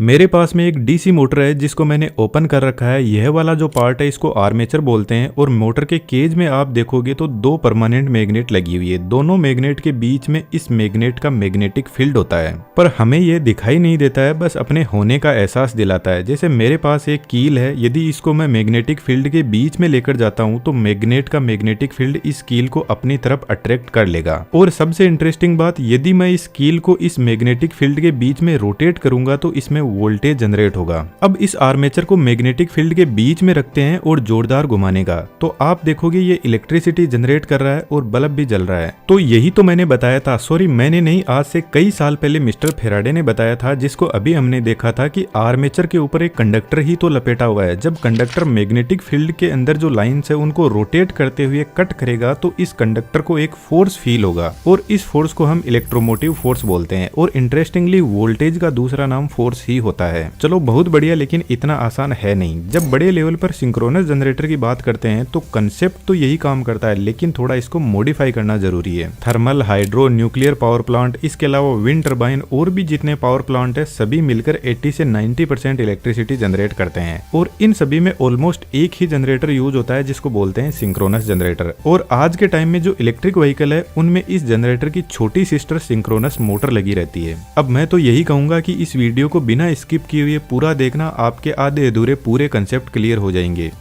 मेरे पास में एक डीसी मोटर है जिसको मैंने ओपन कर रखा है। यह वाला जो पार्ट है इसको आर्मेचर बोलते हैं और मोटर के केज में आप देखोगे तो दो परमानेंट मैग्नेट लगी हुई है। दोनों मैग्नेट के बीच में इस मैग्नेट का मैग्नेटिक फील्ड होता है, पर हमें यह दिखाई नहीं देता है, बस अपने होने का एहसास दिलाता है। जैसे मेरे पास एक कील है, यदि इसको मैं मैग्नेटिक फील्ड के बीच में लेकर जाता हूँ तो मैग्नेट का मैग्नेटिक फील्ड इस कील को अपनी तरफ अट्रैक्ट कर लेगा। और सबसे इंटरेस्टिंग बात, यदि मैं इस कील को इस मैग्नेटिक फील्ड के बीच में रोटेट करूंगा तो इसमें वोल्टेज जनरेट होगा। अब इस आर्मेचर को मैग्नेटिक फील्ड के बीच में रखते हैं और जोरदार घुमाने का, तो आप देखोगे ये इलेक्ट्रिसिटी जनरेट कर रहा है और बल्ब भी जल रहा है। तो यही तो मैंने बताया था, सॉरी मैंने नहीं, आज से कई साल पहले मिस्टर फेराडे ने बताया था, जिसको अभी हमने देखा था कि आर्मेचर के ऊपर एक कंडक्टर ही तो लपेटा हुआ है। जब कंडक्टर मैग्नेटिक फील्ड के अंदर जो लाइन्स है उनको रोटेट करते हुए कट करेगा तो इस कंडक्टर को एक फोर्स फील होगा और इस फोर्स को हम इलेक्ट्रोमोटिव फोर्स बोलते हैं। और इंटरेस्टिंगली वोल्टेज का दूसरा नाम फोर्स ही होता है। चलो बहुत बढ़िया, लेकिन इतना आसान है नहीं। जब बड़े लेवल पर सिंक्रोनस जनरेटर की बात करते हैं तो कंसेप्ट तो यही काम करता है, लेकिन थोड़ा इसको मॉडिफाई करना जरूरी है। Thermal, hydro, nuclear power plant, इसके अलावा विंड टर्बाइन और भी जितने पावर प्लांट है सभी मिलकर 80 से 90% इलेक्ट्रिसिटी जनरेट करते हैं और इन सभी में ऑलमोस्ट एक ही जनरेटर यूज होता है जिसको बोलते हैं सिंक्रोनस जनरेटर। और आज के टाइम में जो इलेक्ट्रिक व्हीकल है उनमें इस जनरेटर की छोटी सिस्टर सिंक्रोनस मोटर लगी रहती है। अब मैं तो यही कहूंगा कि इस वीडियो को बिना स्किप किए हुए पूरा देखना, आपके आधे अधूरे पूरे कंसेप्ट क्लियर हो जाएंगे।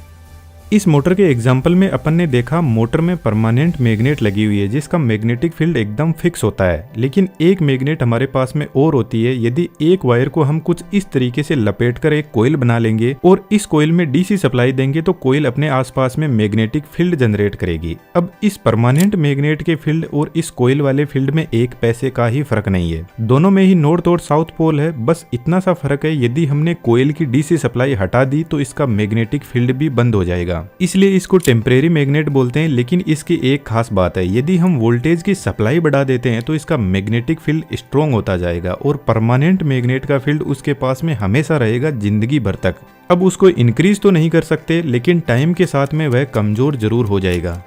इस मोटर के एग्जाम्पल में अपन ने देखा मोटर में परमानेंट मैग्नेट लगी हुई है जिसका मैग्नेटिक फील्ड एकदम फिक्स होता है, लेकिन एक मैग्नेट हमारे पास में और होती है। यदि एक वायर को हम कुछ इस तरीके से लपेटकर एक कोयल बना लेंगे और इस कोयल में डीसी सप्लाई देंगे तो कोयल अपने आसपास में मैग्नेटिक फील्ड जनरेट करेगी। अब इस परमानेंट मैग्नेट के फील्ड और इस कोयल वाले फील्ड में एक पैसे का ही फर्क नहीं है, दोनों में ही नॉर्थ और साउथ पोल है। बस इतना सा फर्क है, यदि हमने कोयल की डीसी सप्लाई हटा दी तो इसका मैग्नेटिक फील्ड भी बंद हो जाएगा, इसलिए इसको टेम्परेरी मैग्नेट बोलते हैं। लेकिन इसकी एक खास बात है, यदि हम वोल्टेज की सप्लाई बढ़ा देते हैं तो इसका मैग्नेटिक फील्ड स्ट्रॉन्ग होता जाएगा और परमानेंट मैग्नेट का फील्ड उसके पास में हमेशा रहेगा जिंदगी भर तक। अब उसको इंक्रीज तो नहीं कर सकते, लेकिन टाइम के साथ में वह कमजोर जरूर हो जाएगा।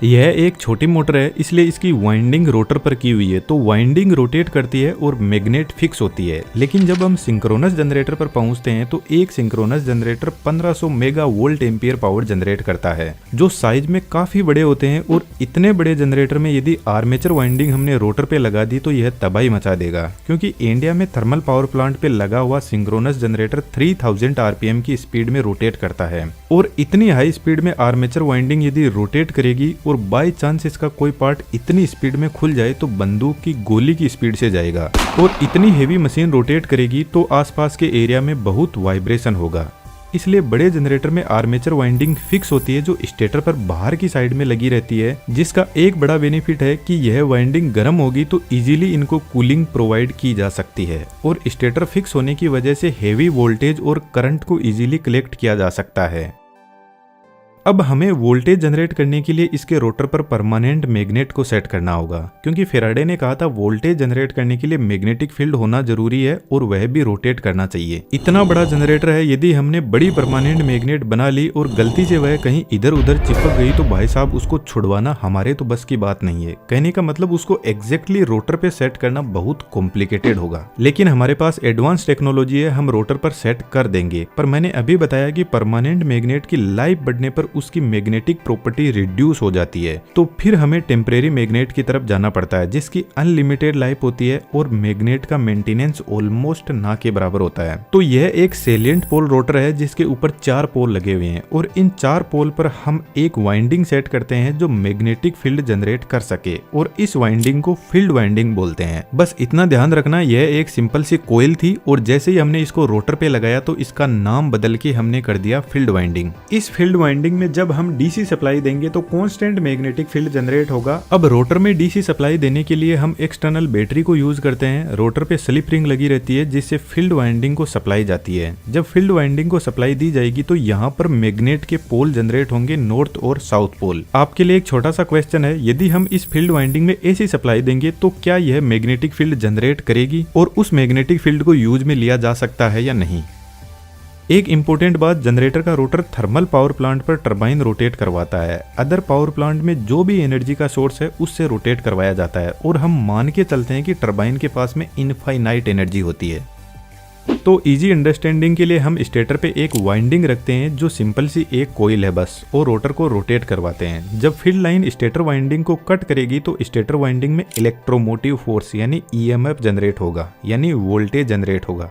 यह एक छोटी मोटर है, इसलिए इसकी वाइंडिंग रोटर पर की हुई है, तो वाइंडिंग रोटेट करती है और मैग्नेट फिक्स होती है। लेकिन जब हम सिंक्रोनस जनरेटर पर पहुंचते हैं तो एक synchronous generator 1500 mega volt ampere power generate करता है, जो साइज में काफी बड़े होते हैं। और इतने बड़े जनरेटर में यदि आर्मेचर वाइंडिंग हमने रोटर पे लगा दी तो यह तबाही मचा देगा, क्योंकि इंडिया में थर्मल पावर प्लांट पे लगा हुआ सिंक्रोनस जनरेटर 3000 आरपीएम की स्पीड में रोटेट करता है। और इतनी हाई स्पीड में आर्मेचर वाइंडिंग यदि रोटेट करेगी और बाय चांस इसका कोई पार्ट इतनी स्पीड में खुल जाए तो बंदूक की गोली की स्पीड से जाएगा। और इतनी हेवी मशीन रोटेट करेगी तो आसपास के एरिया में बहुत वाइब्रेशन होगा। इसलिए बड़े जनरेटर में आर्मेचर वाइंडिंग फिक्स होती है जो स्टेटर पर बाहर की साइड में लगी रहती है, जिसका एक बड़ा बेनिफिट है कि यह वाइंडिंग गर्म होगी तो इजीली इनको कूलिंग प्रोवाइड की जा सकती है। और स्टेटर फिक्स होने की वजह से हेवी वोल्टेज और करंट को इजीली कलेक्ट किया जा सकता है। अब हमें वोल्टेज जनरेट करने के लिए इसके रोटर पर परमानेंट मैग्नेट को सेट करना होगा, क्योंकि फेराडे ने कहा था वोल्टेज जनरेट करने के लिए मैग्नेटिक फील्ड होना जरूरी है और वह भी रोटेट करना चाहिए। इतना बड़ा जनरेटर है, यदि हमने बड़ी परमानेंट मैग्नेट बना ली और गलती से वह कहीं इधर उधर चिपक गई तो भाई साहब उसको छुड़वाना हमारे तो बस की बात नहीं है। कहने का मतलब उसको एग्जैक्टली रोटर पे सेट करना बहुत कॉम्प्लिकेटेड होगा, लेकिन हमारे पास एडवांस टेक्नोलॉजी है, हम रोटर पर सेट कर देंगे। पर मैंने अभी बताया कि परमानेंट मैग्नेट की लाइफ बढ़ने पर उसकी मैग्नेटिक प्रॉपर्टी रिड्यूस हो जाती है, तो फिर हमें टेम्परेरी मैग्नेट की तरफ जाना पड़ता है जिसकी अनलिमिटेड लाइफ होती है और मैग्नेट का मेंटेनेंस ऑलमोस्ट ना के बराबर होता है। तो यह एक सेलिएंट पोल रोटर है जिसके ऊपर 4 पोल लगे हुए हैं और इन 4 पोल पर हम एक वाइंडिंग सेट करते हैं जो मैग्नेटिक फील्ड जनरेट कर सके, और इस वाइंडिंग को फील्ड वाइंडिंग बोलते हैं। बस इतना ध्यान रखना, यह एक सिंपल सी कोयल थी और जैसे ही हमने इसको रोटर पे लगाया तो इसका नाम बदल के हमने कर दिया फील्ड वाइंडिंग। इस फील्ड वाइंडिंग में जब हम डीसी सप्लाई देंगे तो कांस्टेंट मैग्नेटिक फील्ड जनरेट होगा। अब रोटर में डीसी सप्लाई देने के लिए हम एक्सटर्नल बैटरी को यूज करते हैं। रोटर पे स्लिप रिंग लगी रहती है जिससे फील्ड वाइंडिंग को सप्लाई जाती है। जब फील्ड वाइंडिंग को सप्लाई दी जाएगी तो यहाँ पर मैग्नेट के पोल जनरेट होंगे, नॉर्थ और साउथ पोल। आपके लिए एक छोटा सा क्वेश्चन है, यदि हम इस फील्ड वाइंडिंग में एसी सप्लाई देंगे तो क्या यह मैग्नेटिक फील्ड जनरेट करेगी और उस मैग्नेटिक फील्ड को यूज में लिया जा सकता है या नहीं? एक इम्पोर्टेंट बात, जनरेटर का रोटर थर्मल पावर प्लांट पर टरबाइन रोटेट करवाता है। अदर पावर प्लांट में जो भी एनर्जी का सोर्स है उससे रोटेट करवाया जाता है और हम मान के चलते हैं कि टरबाइन के पास में इनफाइनाइट एनर्जी होती है। तो इजी अंडरस्टैंडिंग के लिए हम स्टेटर पे एक वाइंडिंग रखते हैं जो सिंपल सी एक कोयल है बस, और रोटर को रोटेट करवाते हैं। जब फील्ड लाइन स्टेटर वाइंडिंग को कट करेगी तो स्टेटर वाइंडिंग में इलेक्ट्रोमोटिव फोर्स यानी ईएमएफ जनरेट होगा, यानी वोल्टेज जनरेट होगा।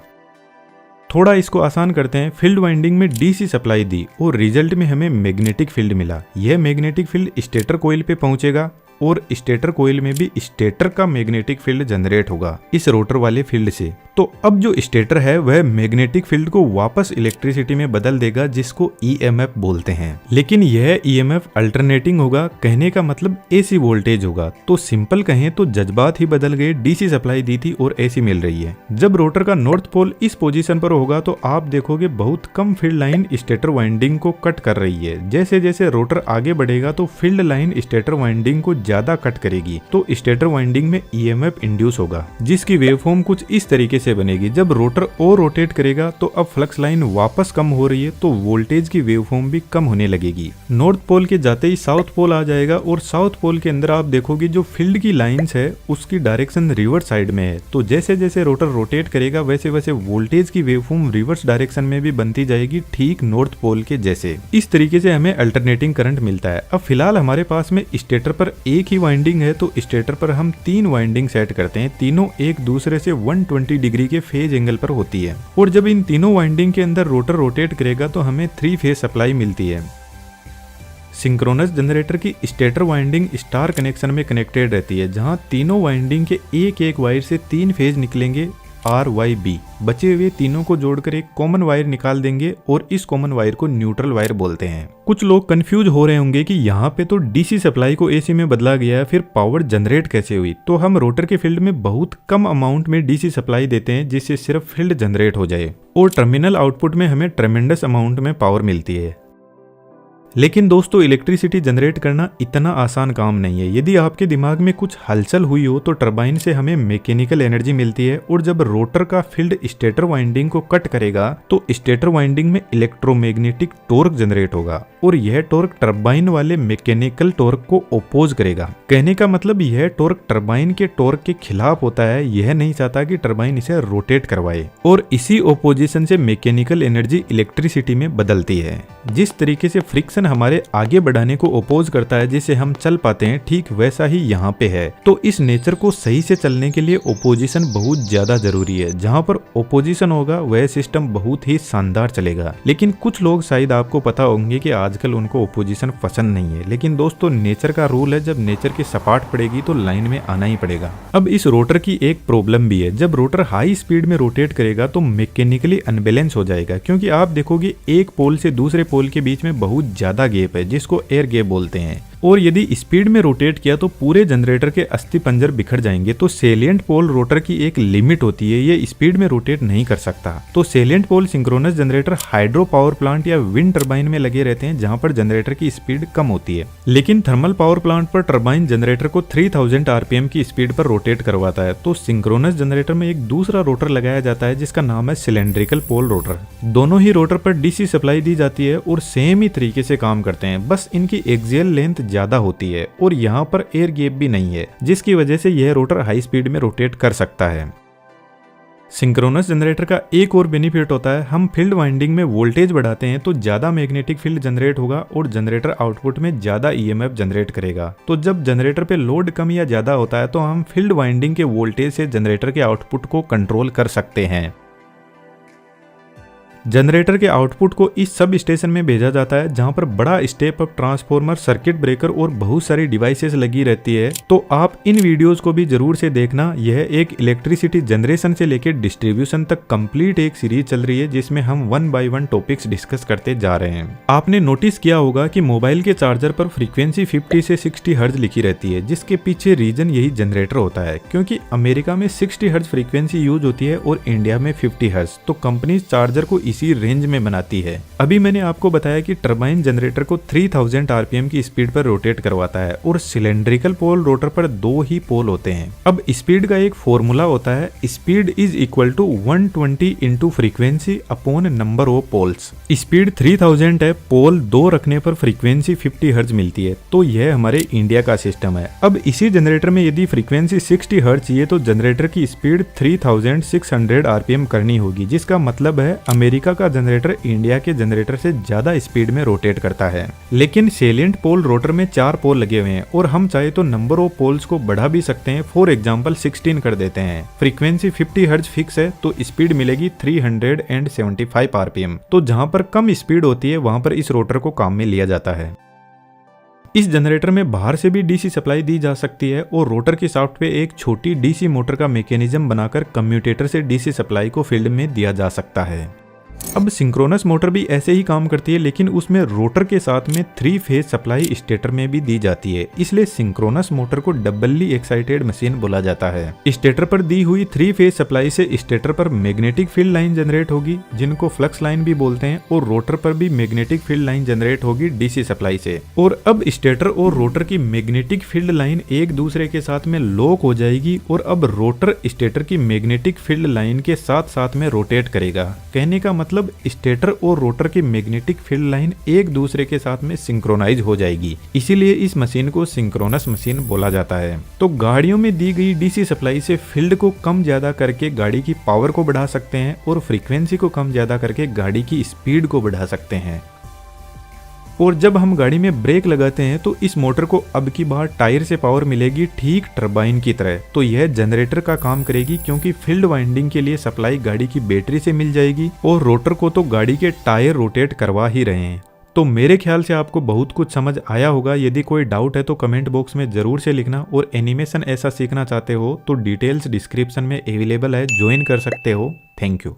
थोड़ा इसको आसान करते हैं, फील्ड वाइंडिंग में डीसी सप्लाई दी और रिजल्ट में हमें मैग्नेटिक फील्ड मिला। यह मैग्नेटिक फील्ड स्टेटर कोयल पे पहुंचेगा और स्टेटर कोयल में भी स्टेटर का मैग्नेटिक फील्ड जनरेट होगा इस रोटर वाले फील्ड से। तो अब जो स्टेटर है वह मैग्नेटिक फील्ड को वापस इलेक्ट्रिसिटी में बदल देगा जिसको ईएमएफ बोलते हैं। लेकिन यह ईएमएफ अल्टरनेटिंग होगा, कहने का मतलब एसी वोल्टेज होगा। तो सिंपल कहें तो जज्बात ही बदल गए, डीसी सप्लाई दी थी और एसी मिल रही है। जब रोटर का नॉर्थ पोल इस पोजीशन पर होगा तो आप देखोगे बहुत कम फील्ड लाइन स्टेटर वाइंडिंग को कट कर रही है। जैसे जैसे रोटर आगे बढ़ेगा तो फील्ड लाइन स्टेटर वाइंडिंग को ज्यादा कट करेगी, तो स्टेटर वाइंडिंग में ईएमएफ इंड्यूस होगा जिसकी वेवफॉर्म कुछ इस तरीके से बनेगी। जब रोटर और रोटेट करेगा तो अब फ्लक्स लाइन वापस कम हो रही है तो वोल्टेज की वेवफॉर्म भी कम होने लगेगी। नॉर्थ पोल के जाते ही साउथ पोल आ जाएगा और साउथ पोल के अंदर आप देखोगे जो फील्ड की लाइंस है उसकी डायरेक्शन रिवर्स साइड में है। तो जैसे जैसे रोटर रोटेट करेगा वैसे वैसे वोल्टेज की वेवफॉर्म रिवर्स डायरेक्शन में भी बनती जाएगी, ठीक नॉर्थ पोल के जैसे। इस तरीके से हमें अल्टरनेटिंग करंट मिलता है। अब फिलहाल हमारे पास में स्टेटर पर एक ही वाइंडिंग है तो स्टेटर पर हम 3 वाइंडिंग सेट करते हैं। तीनों एक दूसरे से 120 डिग्री के फेज एंगल पर होती है और जब इन तीनों वाइंडिंग के अंदर रोटर रोटेट करेगा तो हमें 3 फेज सप्लाई मिलती है। सिंक्रोनस जनरेटर की स्टेटर वाइंडिंग स्टार कनेक्शन में कनेक्टेड रहती है जहां तीनों वाइंडिंग के एक एक वायर से 3 फेज निकलेंगे RYB। बचे हुए तीनों को जोड़कर एक कॉमन वायर निकाल देंगे और इस कॉमन वायर को न्यूट्रल वायर बोलते हैं। कुछ लोग कंफ्यूज हो रहे होंगे कि यहाँ पे तो डीसी सप्लाई को एसी में बदला गया है, फिर पावर जनरेट कैसे हुई। तो हम रोटर के फील्ड में बहुत कम अमाउंट में डीसी सप्लाई देते हैं जिससे सिर्फ फील्ड जनरेट हो जाए और टर्मिनल आउटपुट में हमें ट्रेमेंडस अमाउंट में पावर मिलती है। लेकिन दोस्तों इलेक्ट्रिसिटी जनरेट करना इतना आसान काम नहीं है। यदि आपके दिमाग में कुछ हलचल हुई हो तो टरबाइन से हमें मैकेनिकल एनर्जी मिलती है और जब रोटर का फील्ड स्टेटर वाइंडिंग को कट करेगा तो स्टेटर वाइंडिंग में इलेक्ट्रोमैग्नेटिक टॉर्क जनरेट होगा और यह टॉर्क टरबाइन वाले मैकेनिकल टॉर्क को ओपोज करेगा। कहने का मतलब यह टॉर्क टरबाइन के टॉर्क के खिलाफ होता है। यह नहीं चाहता कि टरबाइन इसे रोटेट करवाए और इसी ओपोजिशन से मैकेनिकल एनर्जी इलेक्ट्रिसिटी में बदलती है। जिस तरीके से फ्रिक्शन हमारे आगे बढ़ाने को ओपोज करता है जिससे हम चल पाते हैं, ठीक वैसा ही यहाँ पे है। तो इस नेचर को सही से चलने के लिए ओपोजिशन बहुत ज्यादा जरूरी है। जहाँ पर ओपोजिशन होगा वह सिस्टम बहुत ही शानदार चलेगा। लेकिन कुछ लोग शायद आपको पता होंगे कि आजकल उनको ओपोजिशन पसंद नहीं है। लेकिन दोस्तों नेचर का रूल है, जब नेचर की सपाट पड़ेगी तो लाइन में आना ही पड़ेगा। अब इस रोटर की एक प्रॉब्लम भी है, जब रोटर हाई स्पीड में रोटेट करेगा तो मैकेनिकली अनबैलेंस हो जाएगा, क्योंकि आप देखोगे एक पोल से दूसरे पोल के बीच में बहुत ज्यादा गैप है जिसको एयर गैप बोलते हैं। और यदि स्पीड में रोटेट किया तो पूरे जनरेटर के अस्थि पंजर बिखर जाएंगे। तो सेलिएंट पोल रोटर की एक लिमिट होती है, ये स्पीड में रोटेट नहीं कर सकता। तो salient pole synchronous generator hydro power plant या विंड टरबाइन में लगे रहते हैं जहां पर जनरेटर की स्पीड कम होती है। लेकिन थर्मल पावर प्लांट पर टरबाइन जनरेटर को 3000 आरपीएम की स्पीड पर रोटेट करवाता है। तो सिंक्रोनस जनरेटर में एक दूसरा रोटर लगाया जाता है जिसका नाम है सिलेंड्रिकल पोल रोटर। दोनों ही रोटर पर डीसी सप्लाई दी जाती है और सेम ही तरीके से काम करते हैं, बस इनकी एक्सियल लेंथ ज्यादा होती है और यहाँ पर एयर गैप भी नहीं है, जिसकी वजह से यह रोटर हाई स्पीड में रोटेट कर सकता है। सिंक्रोनस जनरेटर का एक और बेनिफिट होता है, हम फील्ड वाइंडिंग में वोल्टेज बढ़ाते हैं तो ज्यादा मैग्नेटिक फील्ड जनरेट होगा और जनरेटर आउटपुट में ज्यादा ईएमएफ जनरेट करेगा। तो जब जनरेटर पे लोड कम या ज्यादा होता है तो हम फील्ड वाइंडिंग के वोल्टेज से जनरेटर के आउटपुट को कंट्रोल कर सकते हैं। जनरेटर के आउटपुट को इस सब स्टेशन में भेजा जाता है जहां पर बड़ा step up transformer, circuit breaker और बहुत सारी डिवाइसेस लगी रहती है। तो आप इन वीडियोस को भी जरूर से देखना। यह एक इलेक्ट्रिसिटी जनरेशन से लेकर डिस्ट्रीब्यूशन तक कंप्लीट एक सीरीज चल रही है जिसमें हम 1 बाय 1 टॉपिक्स डिस्कस करते जा रहे हैं। आपने नोटिस किया होगा कि मोबाइल के चार्जर पर फ्रीक्वेंसी 50 से 60 हर्ट्ज लिखी रहती है, जिसके पीछे रीजन यही जनरेटर होता है, क्योंकि अमेरिका में 60 हर्ट्ज फ्रीक्वेंसी यूज होती है और इंडिया में 50 हर्ट्ज। तो कंपनी चार्जर को इसी रेंज में बनाती है। अभी मैंने आपको बताया कि टरबाइन जनरेटर को 3000 आरपीएम की स्पीड पर रोटेट करवाता है और सिलेंड्रिकल पोल रोटर पर 2 ही पोल होते हैं। अब स्पीड का एक फॉर्मूला होता है, speed is equal to 120 into frequency upon number of poles. Speed 3000 है, पोल 2 रखने पर फ्रीक्वेंसी 50 हर्ट्ज मिलती है। तो यह हमारे इंडिया का सिस्टम है। अब इसी जनरेटर में यदि फ्रीक्वेंसी 60 हर्ट्ज चाहिए तो जनरेटर की स्पीड 3600 आरपीएम करनी होगी, जिसका मतलब है अमेरिका का जनरेटर इंडिया के जनरेटर से ज्यादा स्पीड में रोटेट करता है। लेकिन सेलिएंट पोल रोटर में 4 पोल लगे हुए हैं और हम चाहे तो नंबर ऑफ पोल्स को बढ़ा भी सकते हैं। फॉर एग्जांपल 16 कर देते हैं। फ्रीक्वेंसी 50 हर्ट्ज फिक्स है तो स्पीड मिलेगी 375 आरपीएम। तो जहां पर कम स्पीड होती है वहां पर इस रोटर को काम में लिया जाता है। इस जनरेटर में बाहर से भी डीसी सप्लाई दी जा सकती है और रोटर की शाफ्ट पे एक छोटी डीसी मोटर का मैकेनिज्म बनाकर कम्यूटेटर से डीसी सप्लाई को फील्ड में दिया जा सकता है। अब सिंक्रोनस मोटर भी ऐसे ही काम करती है, लेकिन उसमें रोटर के साथ में 3 फेज सप्लाई स्टेटर में भी दी जाती है, इसलिए सिंक्रोनस मोटर को डबली एक्साइटेड मशीन बोला जाता है। स्टेटर पर दी हुई 3 फेज सप्लाई से स्टेटर पर मैग्नेटिक फील्ड लाइन जनरेट होगी, जिनको फ्लक्स लाइन भी बोलते हैं, और रोटर पर भी मैग्नेटिक फील्ड लाइन जनरेट होगी डीसी सप्लाई से। और अब स्टेटर और रोटर की मैग्नेटिक फील्ड लाइन एक दूसरे के साथ में लॉक हो जाएगी और अब रोटर स्टेटर की मैग्नेटिक फील्ड लाइन के साथ साथ में रोटेट करेगा। कहने का मतलब स्टेटर और रोटर की मैग्नेटिक फील्ड लाइन एक दूसरे के साथ में सिंक्रोनाइज हो जाएगी, इसीलिए इस मशीन को सिंक्रोनस मशीन बोला जाता है। तो गाड़ियों में दी गई डीसी सप्लाई से फील्ड को कम ज्यादा करके गाड़ी की पावर को बढ़ा सकते हैं और फ्रीक्वेंसी को कम ज्यादा करके गाड़ी की स्पीड को बढ़ा सकते हैं। और जब हम गाड़ी में ब्रेक लगाते हैं तो इस मोटर को अब की बार टायर से पावर मिलेगी ठीक टरबाइन की तरह। तो यह जनरेटर का काम करेगी क्योंकि फील्ड वाइंडिंग के लिए सप्लाई गाड़ी की बैटरी से मिल जाएगी और रोटर को तो गाड़ी के टायर रोटेट करवा ही रहे हैं। तो मेरे ख्याल से आपको बहुत कुछ समझ आया होगा। यदि कोई डाउट है तो कमेंट बॉक्स में जरूर से लिखना, और एनिमेशन ऐसा सीखना चाहते हो तो डिटेल्स डिस्क्रिप्शन में अवेलेबल है, ज्वाइन कर सकते हो। Thank you.